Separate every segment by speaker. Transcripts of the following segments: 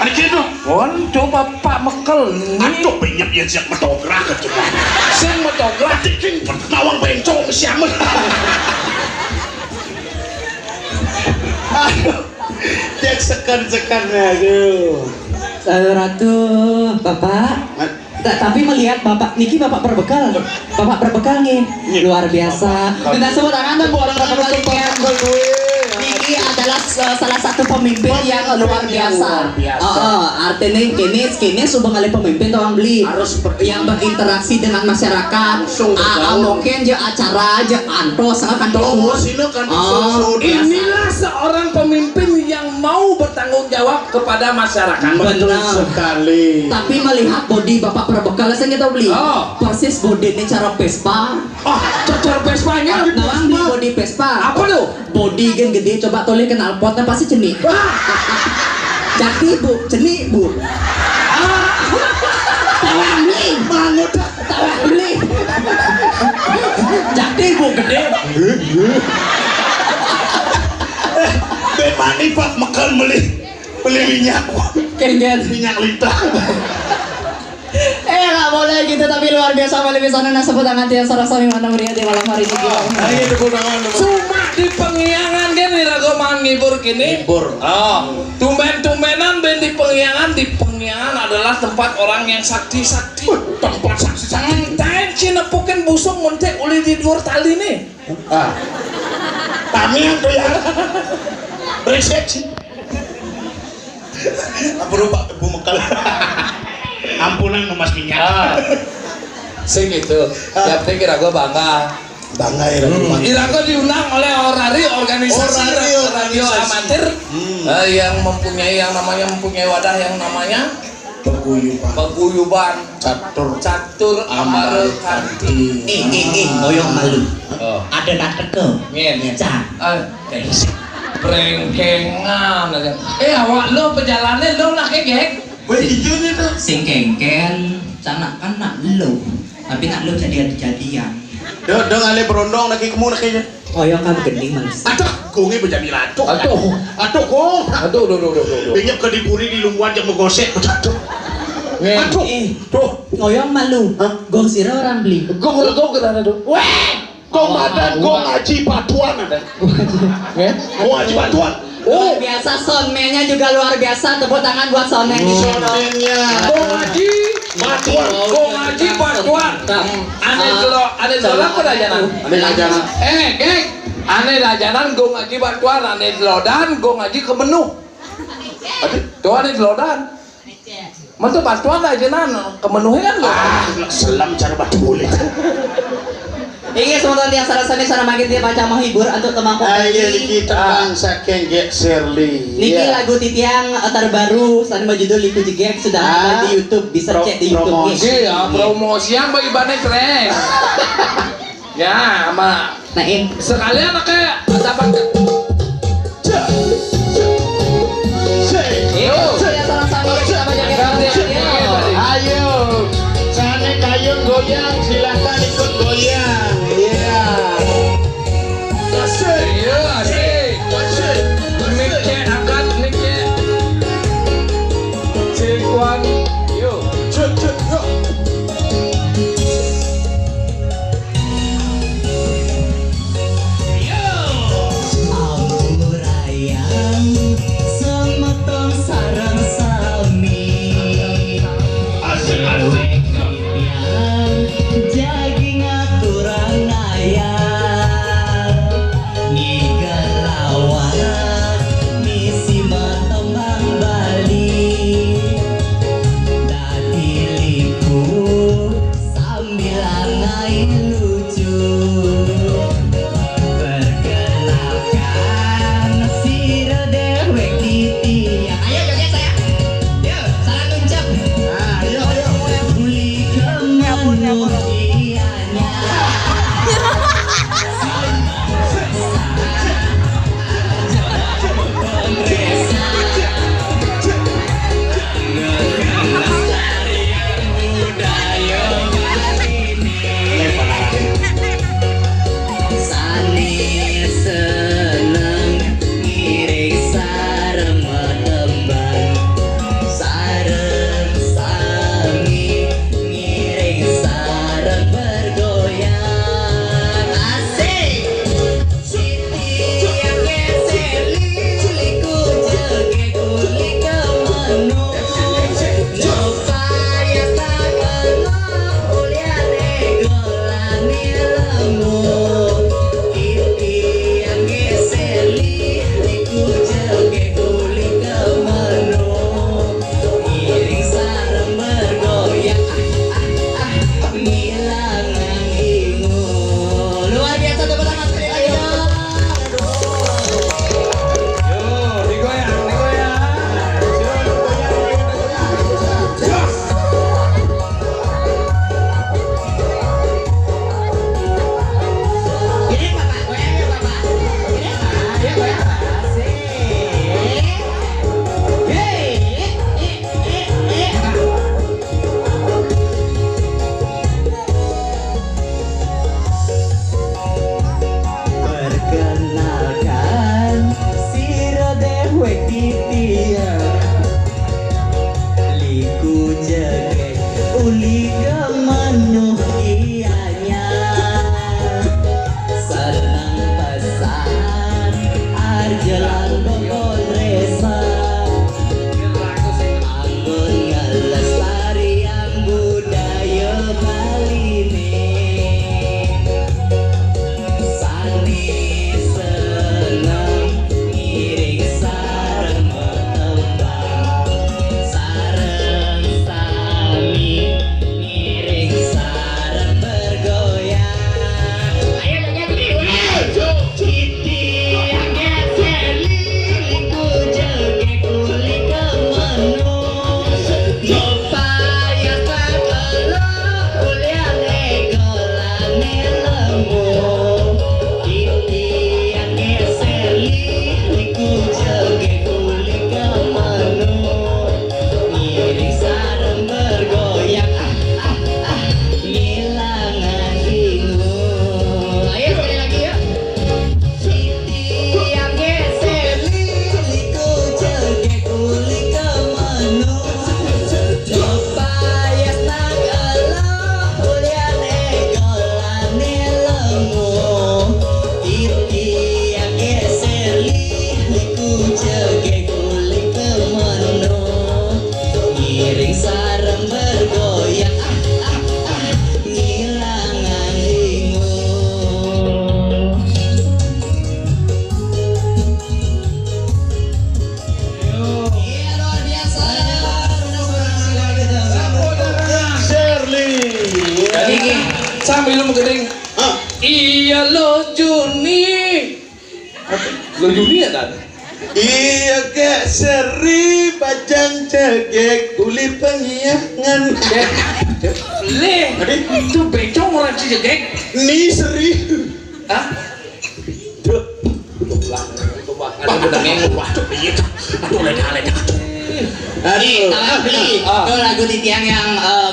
Speaker 1: Ani kito.
Speaker 2: Wan coba Pak Mekel
Speaker 1: Aduh penyap yang siap metograk coba.
Speaker 2: sing metograk
Speaker 1: King nawang bencong siamet. Aduh. Cek sekan aduh.
Speaker 3: Ratu, Bapak. Tapi melihat Bapak Niki Bapak perbekal nih luar biasa. Minta sebut tangan dong buat orang kalian. Niki adalah salah satu pemimpin yang luar biasa. Artinya kini sudah kali pemimpin orang beli yang berinteraksi dengan masyarakat. Mungkin je acara je antos kan
Speaker 2: inilah seorang pemimpin yang mau bertanggung jawab kepada masyarakat.
Speaker 1: Betul sekali.
Speaker 3: Tapi melihat body Bapak perbekal saya kita beli persis body ini cara Vespa.
Speaker 2: Cocor Vespanya
Speaker 3: Nawang beli body Vespa.
Speaker 2: apa tuh?
Speaker 3: Body gen gede, coba toleh kenal potnya pasti ceni. Jadi bu, ceni bu. Tawang beli,
Speaker 1: Mangut.
Speaker 3: tawang beli. Jadi bu gede.
Speaker 1: Bemani Pak Mekel beli minyak.
Speaker 3: Kengen.
Speaker 1: Minyak lintah.
Speaker 3: Nggak boleh gitu, tapi luar biasa kali bisa sebut tangan tiang sarasami mana meriah di malam hari ini.
Speaker 1: Ayo tepuk tangan.
Speaker 2: Cuma di pengiangan kan dirago menghibur kini.
Speaker 1: Hibur.
Speaker 2: Tumben-tumbenan ben di pengiangan adalah tempat orang yang sakti-sakti.
Speaker 1: Tempat saksi-saksi.
Speaker 2: Entah cinepukin busuk mentek uli di luar tali nih.
Speaker 1: Kami yang doyan. Berisik sih. Apa lupa Ibu Mekel. Ampunan Mas minyak.
Speaker 2: Sing gitu. Ya penting kira gue bangga.
Speaker 1: Bangga ya.
Speaker 2: Irago diundang oleh organisasi radio amatir yang mempunyai wadah yang namanya Paguyuban Catur Amare Kanti.
Speaker 3: Moyong malu. Ada natek
Speaker 2: Ngene.
Speaker 3: Cah.
Speaker 2: Brengkengan aja. Awak lo perjalanan lo nak kegek.
Speaker 1: Begitu nih tuh.
Speaker 3: Sing kengken, canak kan nak lu, tapi nak lu jadian.
Speaker 1: Dong ale berondong nak kemu nak kayaknya.
Speaker 3: Moyong kan gending manis.
Speaker 1: Aduh, kongi menjadi lancuk.
Speaker 2: Aduh,
Speaker 1: kong.
Speaker 2: Aduh.
Speaker 1: Banyak ke dipuri di lungguan yang menggosek. Aduh. Tuh.
Speaker 3: Moyong malu. Gong sira orang beli.
Speaker 2: Gong kenapa tuh?
Speaker 1: Weh, kong badan kong ngaji batuan ada. Kong ngaji batuan.
Speaker 3: Luar biasa, soundman-nya juga luar biasa. Tepuk tangan buat soundman di sini.
Speaker 1: Soundman-nya.
Speaker 2: Gong ngaji batuan. Ane dolan kok lajanan. Geng. Ane lajanan gong ngaji batuan, ane lodan gong ngaji ke menu. Tuh ane lodan. Masa batuan lajanan ke menu kan lo.
Speaker 1: Selam cara batu boleh.
Speaker 3: Ini semoga yang sarasani sana makin dia baca menghibur untuk teman
Speaker 1: Ayo Niki teman saking Gek Shirley.
Speaker 3: Niki lagu titiang terbaru sana berjudul Liku Jegek sudah ada di YouTube, bisa cek di YouTube.
Speaker 2: Promosi yang bagi banyak keren. Ya, sama.
Speaker 3: Nain.
Speaker 2: Sekalian kayak dapat.
Speaker 1: Ayo, sana kayun goyang, silahkan ikut goyang.
Speaker 2: Asik. Miknya angkat, miknya. Cekuan, yuk.
Speaker 1: Cek, yuk.
Speaker 3: Sarang sami. Asik.
Speaker 2: minum gedeng.
Speaker 1: Ah,
Speaker 2: Iya lo Juni. Lo Juni ya kan?
Speaker 1: iya kek seri bajang cegek kulit pengiangan.
Speaker 2: Le, itu becong orang Cigegek.
Speaker 1: Ni seri.
Speaker 2: Hah? Tuh. Ada benangnya waduh begitu. Aduh leda.
Speaker 3: Tapi itu lagu titiang yang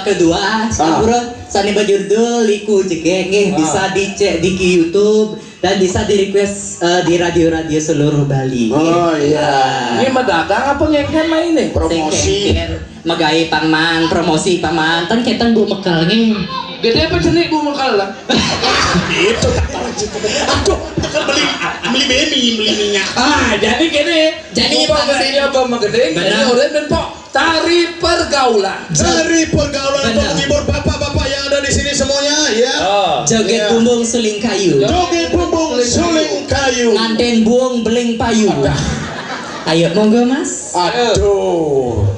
Speaker 3: kedua, Saburo sani bajudul liku cekeng bisa dicek di YouTube dan bisa di request di radio-radio seluruh Bali.
Speaker 1: Oh iya.
Speaker 2: Ini mah dagang apa ngengken main nih?
Speaker 1: Promosi.
Speaker 3: Magai paman, promosi paman, tan ketan bu mekal nih.
Speaker 2: Gede apa jenik bu mekal lah?
Speaker 1: Itu aduh, tekan beli minyak.
Speaker 2: Ah, jadi gini.
Speaker 3: Jadi
Speaker 2: pangsel ya bama gede. Jadi orang dan pok tari pergaulan.
Speaker 1: Cari pergaulan untuk menghibur bapak-bapak yang ada di sini semuanya ya.
Speaker 3: Joget bumbung suling kayu,
Speaker 1: Joget bumbung suling kayu.
Speaker 3: nganten buung beling payu. Ayo monggo mas.
Speaker 1: Aduh.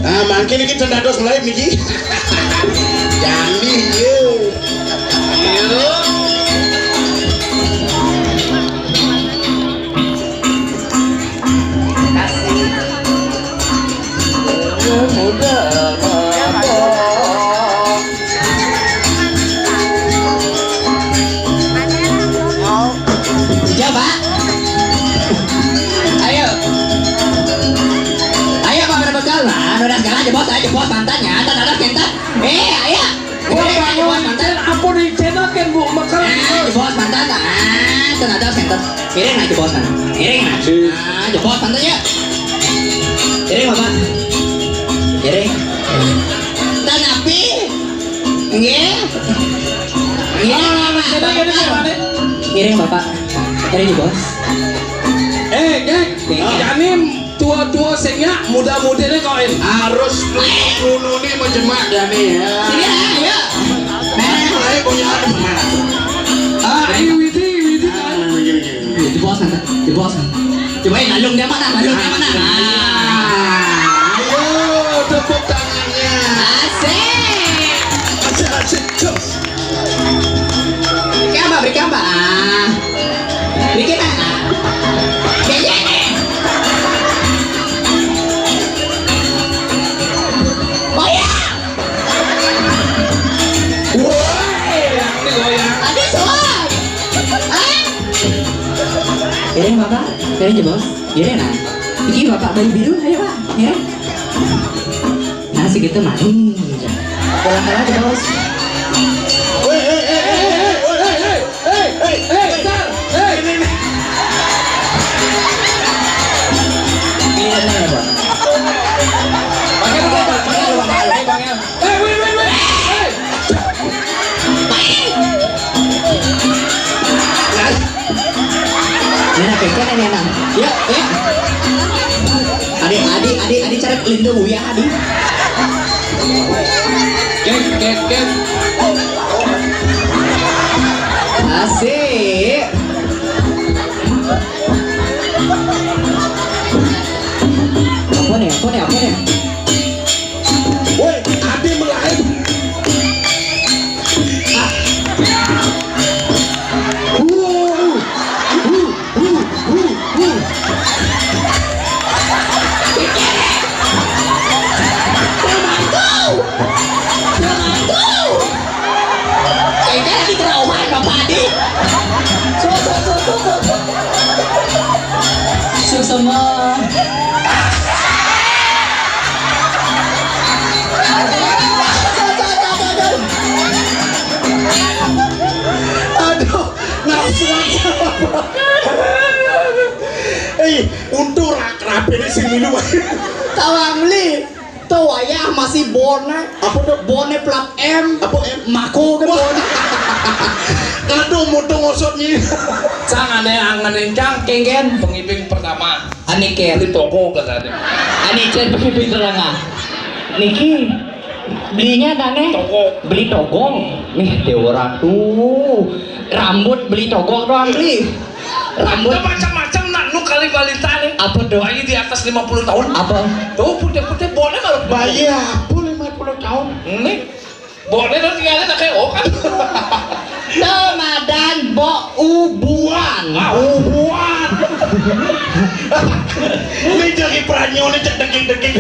Speaker 1: Ah, mungkin ini kita dados mulai niki. Jadi yuk.
Speaker 3: Coba. Ayo. Ayo Pak Berbekal. Nah, udah sekarang jebos mantannya. Tan ada kentan. Ayo. Jebos mantan.
Speaker 2: Apa dicenakan bu mekal?
Speaker 3: Jebos mantan. Tan ada kentan. Kiring nah jebos mana? Kiring nah. Jebos mantannya. Kiring Bapak. Kiring. Tan api. Nggih. Kiring Bapak. Kiring jebos.
Speaker 2: Geng, jadi tua-tua sehingga muda-mudanya kawin.
Speaker 1: Harus dulu nih menjemak ya nih ya.
Speaker 3: Sini ayo.
Speaker 1: Mulai punya
Speaker 2: Ini Widi kan.
Speaker 3: Jebos mantan. Jebos. Cobain nalung dia mana?
Speaker 1: Ayo tepuk tangannya.
Speaker 3: Asik.
Speaker 1: Asik cus.
Speaker 3: Berikan Mbak. Bikin Kiring Bapak, kiring jebos, kiring nah. Iki Bapak baju biru, ayo Pak, kiring. Nah segitu maling. Pulang aja bos. Ya, adik cari lindung ya adik.
Speaker 2: Geng.
Speaker 3: Asik. Apa nih?
Speaker 1: Woi, adik melahir.
Speaker 3: Semua.
Speaker 1: Aduh, nafsu. Untuk rapi ini sih minum.
Speaker 3: Tawangli, tuh wayah masih bone.
Speaker 1: Apa tuh?
Speaker 3: Bone plat M.
Speaker 1: Apa M?
Speaker 3: Mako kan bone.
Speaker 1: Aduh, mutung ngosotnya.
Speaker 2: Cang aneh cangkeng kan pengiping pertama.
Speaker 3: Aniket.
Speaker 2: Di toko katanya.
Speaker 3: Aniket pemimpin terangah. Niki belinya dane beli togong nih dewa tuh rambut beli togong doang beli rambut
Speaker 2: macam-macam nak nu kali balita nih
Speaker 3: apa dong
Speaker 2: bayi di atas 50 tahun
Speaker 3: apa
Speaker 2: tuh putih-putih boleh kalau
Speaker 1: Bayi apa 50 tahun?
Speaker 2: nih Boleh dong tinggalin kayak kan.
Speaker 3: Temadan bo ubuan.
Speaker 1: Ubuan. Ini jadi peranyo ini cek deging.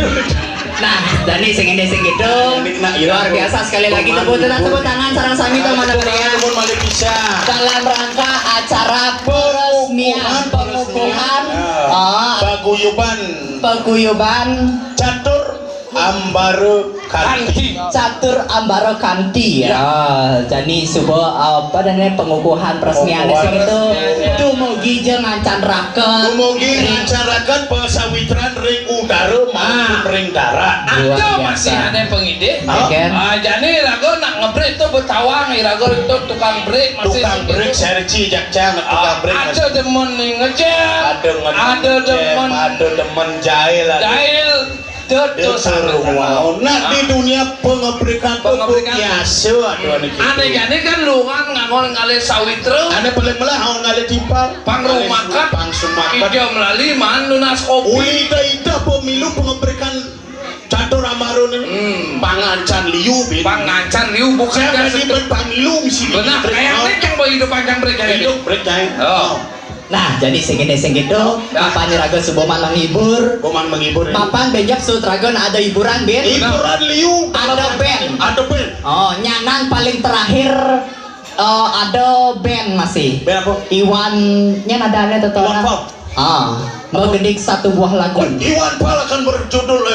Speaker 3: Nah, Dani sing gitu. Luar biasa sekali lagi tepuk tangan sareng sami teman-teman ya. Dalam rangka acara peresmian pengukuhan paguyuban Catur Ambaro Kanti ya. Jadi sebuah apa namanya pengukuhan peresmian sing itu dumugi jeung ngancarakeun
Speaker 1: pesawitran ring udara maupun ring darat.
Speaker 2: Ada masih ada pengide. Jadi rago nak ngebrek itu betawang, rago itu tukang brek masih.
Speaker 1: Tukang brek serci jakjang tukang brek.
Speaker 2: Ada demen ngejek. Ada
Speaker 1: demen jahil. Nah di dunia pengebrikan biasa
Speaker 2: aneh kan luang ngangol ngale sawitro
Speaker 1: aneh paling melah ngale timpal
Speaker 2: pangrumakan hijau melalui man lunas kopi
Speaker 1: ida pemilu pengebrikan Catur Ambaro pangancan liu
Speaker 2: bukan
Speaker 1: kan di pemilu misi
Speaker 2: benar kayaknya yang mau hidup panjang mereka
Speaker 1: hidup mereka.
Speaker 3: Nah, jadi sing gitu, papan raga suboman menghibur. Papan bejak sutragon ada hiburan Ben.
Speaker 1: Hiburan liu.
Speaker 3: Ada band.
Speaker 2: Oh,
Speaker 3: nyanan paling terakhir ada band masih.
Speaker 1: Band apa?
Speaker 3: Iwan nya nadanya tetora. Mau gendik satu buah lagu.
Speaker 1: Iwan Pal akan berjudul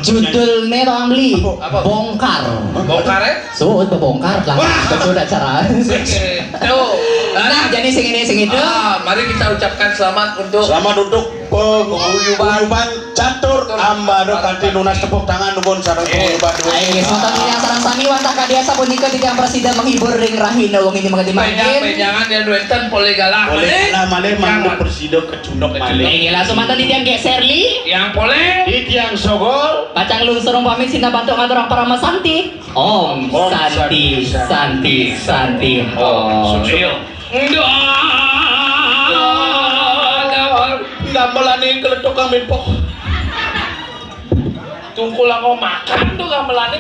Speaker 3: Judulnya orang beli bongkar.
Speaker 2: Bongkar ya?
Speaker 3: Suut bongkar lah. Betul acara. Nah, jadi sing itu.
Speaker 2: Mari kita ucapkan selamat untuk
Speaker 1: penguyuban Catur Ambaro Kanti nunas tepuk tangan nuhun sareng penguyuban.
Speaker 3: Ayo geus motor yang sareng sami wantah kadiasa punika tidak presiden menghibur ring rahina wong ini mengerti makin.
Speaker 2: Jangan dia duetan boleh galak.
Speaker 1: Boleh malih mandu presiden kecundok malih.
Speaker 3: Langsung mantan di tiang geser li.
Speaker 2: Yang boleh
Speaker 1: di tiang sogol.
Speaker 3: Pacang lung sorong pamit sina bantu ngatur para Santi. Om Santi.
Speaker 1: Gamelane keledok kami pok.
Speaker 2: Tungkul aku makan tuh gamelane.